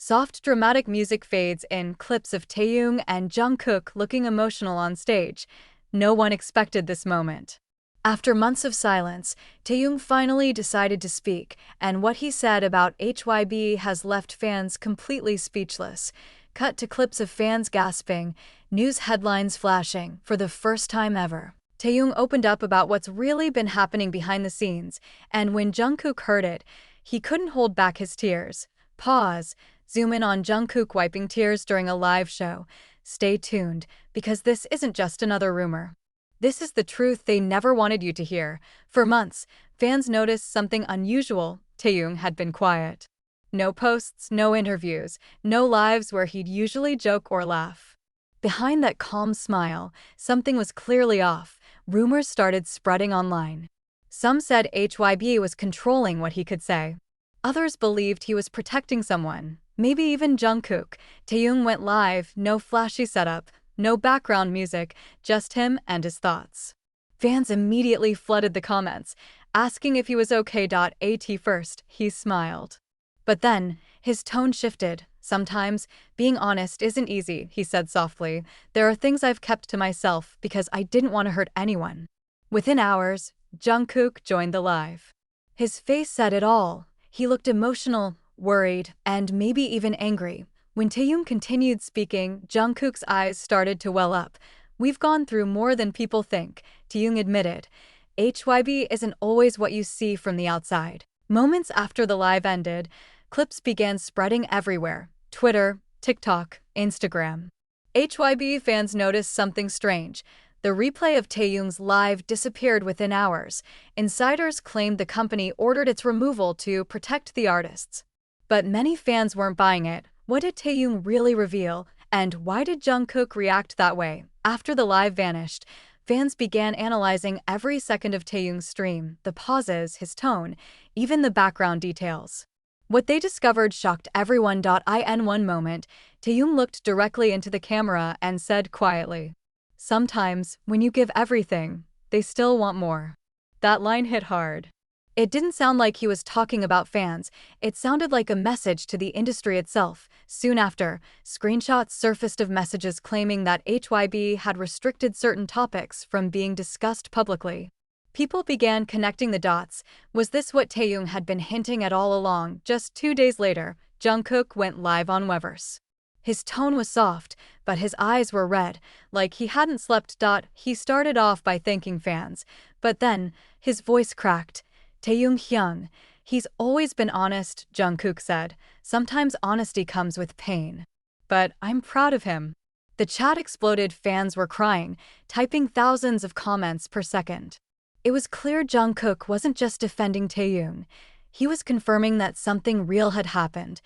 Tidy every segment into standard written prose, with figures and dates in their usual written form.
Soft dramatic music fades in clips of Taehyung and Jungkook looking emotional on stage. No one expected this moment. After months of silence, Taehyung finally decided to speak, and what he said about HYBE has left fans completely speechless. Cut to clips of fans gasping, news headlines flashing for the first time ever. Taehyung opened up about what's really been happening behind the scenes, and when Jungkook heard it, he couldn't hold back his tears. Pause. Zoom in on Jungkook wiping tears during a live show. Stay tuned, because this isn't just another rumor. This is the truth they never wanted you to hear. For months, fans noticed something unusual. Taehyung had been quiet. No posts, no interviews, no lives where he'd usually joke or laugh. Behind that calm smile, something was clearly off. Rumors started spreading online. Some said HYBE was controlling what he could say. Others believed he was protecting someone, maybe even Jungkook. Taehyung went live, no flashy setup, no background music, just him and his thoughts. Fans immediately flooded the comments, asking if he was okay. At first, he smiled. But then, his tone shifted. Sometimes, being honest isn't easy, he said softly. There are things I've kept to myself because I didn't want to hurt anyone. Within hours, Jungkook joined the live. His face said it all. He looked emotional, worried, and maybe even angry. When Taehyung continued speaking, Jungkook's eyes started to well up. We've gone through more than people think, Taehyung admitted. HYBE isn't always what you see from the outside. Moments after the live ended, clips began spreading everywhere. Twitter, TikTok, Instagram. HYBE fans noticed something strange. The replay of Taehyung's live disappeared within hours. Insiders claimed the company ordered its removal to protect the artists. But many fans weren't buying it. What did Taehyung really reveal, and why did Jungkook react that way? After the live vanished, fans began analyzing every second of Taehyung's stream, the pauses, his tone, even the background details. What they discovered shocked everyone. In one moment, Taehyung looked directly into the camera and said quietly, "Sometimes, when you give everything, they still want more." That line hit hard. It didn't sound like he was talking about fans, it sounded like a message to the industry itself. Soon after, screenshots surfaced of messages claiming that HYBE had restricted certain topics from being discussed publicly. People began connecting the dots. Was this what Taehyung had been hinting at all along? Just 2 days later, Jungkook went live on Weverse. His tone was soft, but his eyes were red, like he hadn't slept. He started off by thanking fans, but then, his voice cracked. Taehyung, he's always been honest, Jungkook said. Sometimes honesty comes with pain. But I'm proud of him. The chat exploded. Fans were crying, typing thousands of comments per second. It was clear Jungkook wasn't just defending Taehyung. He was confirming that something real had happened.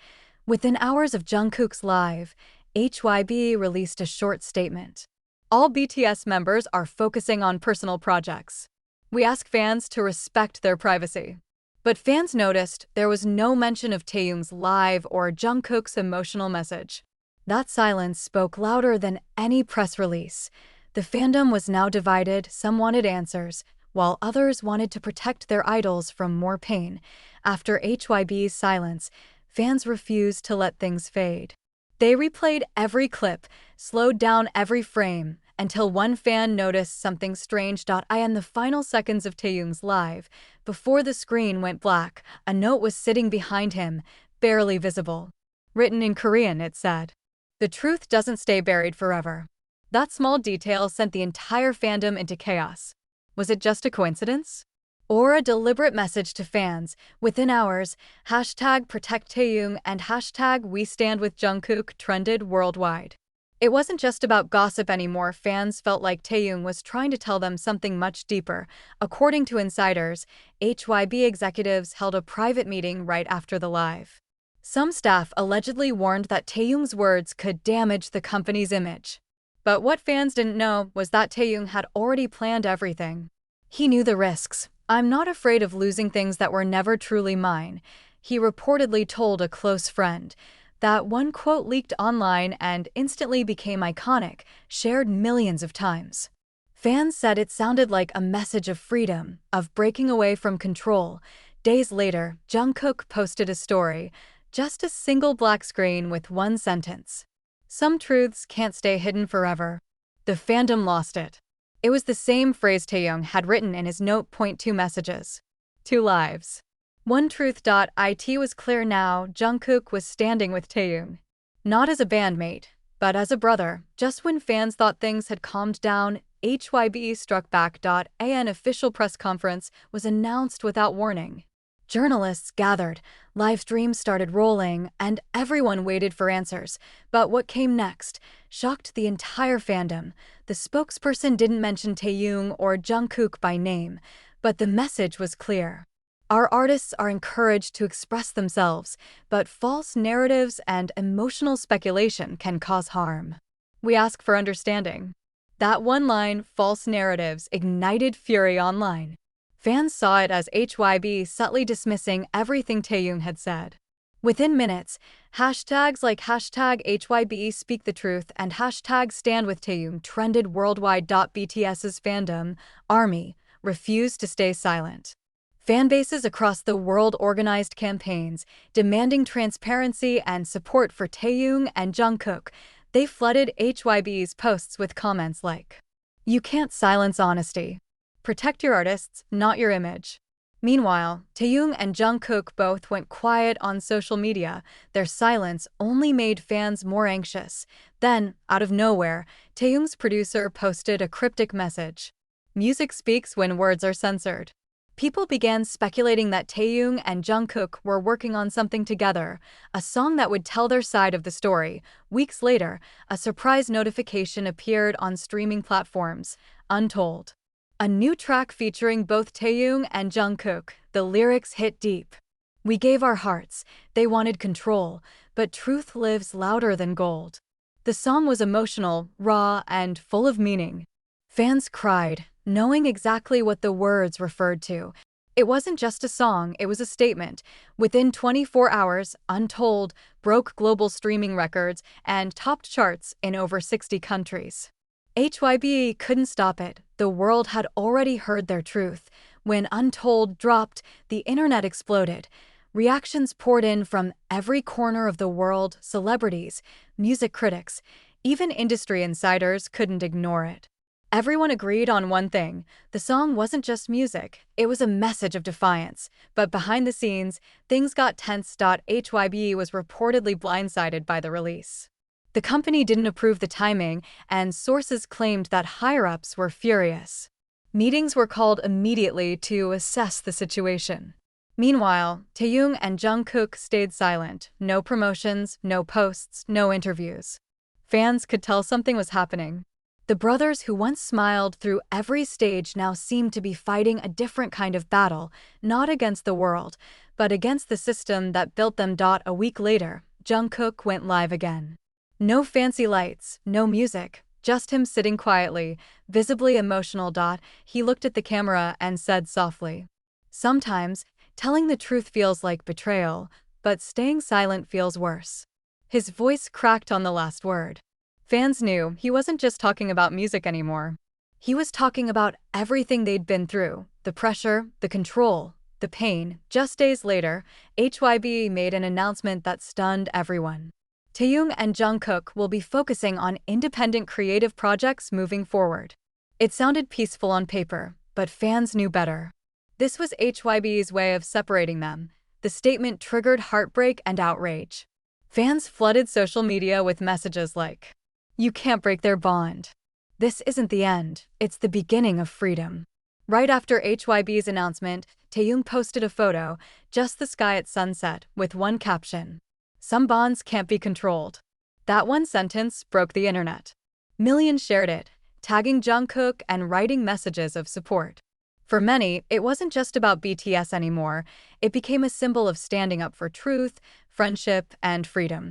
Within hours of Jungkook's live, HYBE released a short statement. All BTS members are focusing on personal projects. We ask fans to respect their privacy. But fans noticed there was no mention of Taehyung's live or Jungkook's emotional message. That silence spoke louder than any press release. The fandom was now divided. Some wanted answers, while others wanted to protect their idols from more pain. After HYBE's silence, fans refused to let things fade. They replayed every clip, slowed down every frame, until one fan noticed something strange. In the final seconds of Taehyung's live, before the screen went black, a note was sitting behind him, barely visible. Written in Korean, it said, "The truth doesn't stay buried forever." That small detail sent the entire fandom into chaos. Was it just a coincidence? Or a deliberate message to fans? Within hours, #ProtectTaehyung and #WeStandWithJungkook trended worldwide. It wasn't just about gossip anymore. Fans felt like Taehyung was trying to tell them something much deeper. According to insiders, HYBE executives held a private meeting right after the live. Some staff allegedly warned that Taehyung's words could damage the company's image. But what fans didn't know was that Taehyung had already planned everything. He knew the risks. "I'm not afraid of losing things that were never truly mine," he reportedly told a close friend. That one quote leaked online and instantly became iconic, shared millions of times. Fans said it sounded like a message of freedom, of breaking away from control. Days later, Jungkook posted a story. Just a single black screen with one sentence. Some truths can't stay hidden forever. The fandom lost it. It was the same phrase Taehyung had written in his note. Two messages. Two lives. One truth. It was clear now Jungkook was standing with Taehyung. Not as a bandmate, but as a brother. Just when fans thought things had calmed down, HYBE struck back. An official press conference was announced without warning. Journalists gathered, live streams started rolling, and everyone waited for answers. But what came next shocked the entire fandom. The spokesperson didn't mention Taehyung or Jungkook by name, but the message was clear. Our artists are encouraged to express themselves, but false narratives and emotional speculation can cause harm. We ask for understanding. That one line, false narratives, ignited fury online. Fans saw it as HYBE subtly dismissing everything Taehyung had said. Within minutes, hashtags like #HYBE Speak the Truth and #Stand with Taehyung trended worldwide. BTS's fandom, ARMY, refused to stay silent. Fanbases across the world organized campaigns, demanding transparency and support for Taehyung and Jungkook. They flooded HYBE's posts with comments like, "You can't silence honesty. Protect your artists, not your image." Meanwhile, Taehyung and Jungkook both went quiet on social media. Their silence only made fans more anxious. Then, out of nowhere, Taehyung's producer posted a cryptic message. "Music speaks when words are censored." People began speculating that Taehyung and Jungkook were working on something together, a song that would tell their side of the story. Weeks later, a surprise notification appeared on streaming platforms, Untold. A new track featuring both Taehyung and Jungkook. The lyrics hit deep. "We gave our hearts, they wanted control, but truth lives louder than gold." The song was emotional, raw, and full of meaning. Fans cried, knowing exactly what the words referred to. It wasn't just a song, it was a statement. Within 24 hours, Untold broke global streaming records and topped charts in over 60 countries. HYBE couldn't stop it. The world had already heard their truth. When Untold dropped, the internet exploded. Reactions poured in from every corner of the world, celebrities, music critics, even industry insiders couldn't ignore it. Everyone agreed on one thing: the song wasn't just music, it was a message of defiance. But behind the scenes, things got tense. HYBE was reportedly blindsided by the release. The company didn't approve the timing, and sources claimed that higher-ups were furious. Meetings were called immediately to assess the situation. Meanwhile, Taehyung and Jungkook stayed silent. No promotions, no posts, no interviews. Fans could tell something was happening. The brothers who once smiled through every stage now seemed to be fighting a different kind of battle, not against the world, but against the system that built them. A week later, Jungkook went live again. No fancy lights, no music, just him sitting quietly, visibly emotional. He looked at the camera and said softly, "Sometimes, telling the truth feels like betrayal, but staying silent feels worse." His voice cracked on the last word. Fans knew he wasn't just talking about music anymore. He was talking about everything they'd been through: the pressure, the control, the pain. Just days later, HYBE made an announcement that stunned everyone. Taehyung and Jungkook will be focusing on independent creative projects moving forward. It sounded peaceful on paper, but fans knew better. This was HYBE's way of separating them. The statement triggered heartbreak and outrage. Fans flooded social media with messages like, "You can't break their bond. This isn't the end, it's the beginning of freedom." Right after HYBE's announcement, Taehyung posted a photo, just the sky at sunset, with one caption: "Some bonds can't be controlled." That one sentence broke the internet. Millions shared it, tagging Jungkook and writing messages of support. For many, it wasn't just about BTS anymore. It became a symbol of standing up for truth, friendship, and freedom.